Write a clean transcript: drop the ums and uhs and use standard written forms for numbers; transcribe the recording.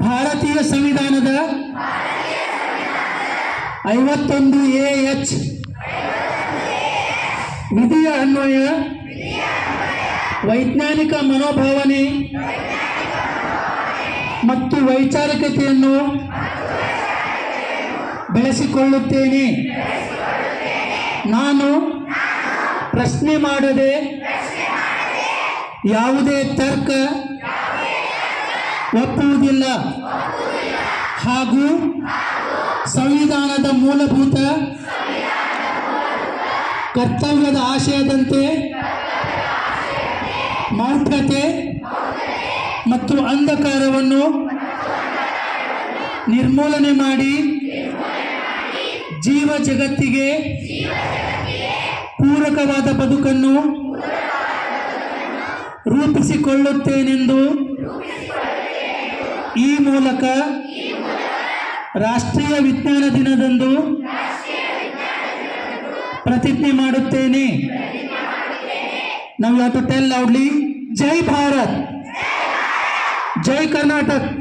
ಭಾರತೀಯ ಸಂವಿಧಾನದ 51(a)(h) ವಿಧಿಯ ಅನ್ವಯ ವೈಜ್ಞಾನಿಕ ಮನೋಭಾವನೆ ಮತ್ತು ವೈಚಾರಿಕತೆಯನ್ನು ಬೆಳೆಸಿಕೊಳ್ಳುತ್ತೇನೆ. ನಾನು ಪ್ರಶ್ನೆ ಮಾಡದೆ ಯಾವುದೇ ತರ್ಕ ಒಪ್ಪುವುದಿಲ್ಲ ಹಾಗೂ ಸಂವಿಧಾನದ ಮೂಲಭೂತ ಕರ್ತವ್ಯದ ಆಶಯದಂತೆ ಮೌಢ್ಯತೆ ಮತ್ತು ಅಂಧಕಾರವನ್ನು ನಿರ್ಮೂಲನೆ ಮಾಡಿ ಜೀವ ಜಗತ್ತಿಗೆ ಪೂರಕವಾದ ಬದುಕನ್ನು ರೂಪಿಸಿಕೊಳ್ಳುತ್ತೇನೆಂದು ಈ ಮೂಲಕ ರಾಷ್ಟ್ರೀಯ ವಿಜ್ಞಾನ ದಿನದಂದು ಪ್ರತಿಜ್ಞೆ ಮಾಡುತ್ತೇನೆ. ನಾವು ಟೆಲ್ ಲೌಡ್ಲಿ ಜೈ ಭಾರತ್, ಜೈ ಕರ್ನಾಟಕ.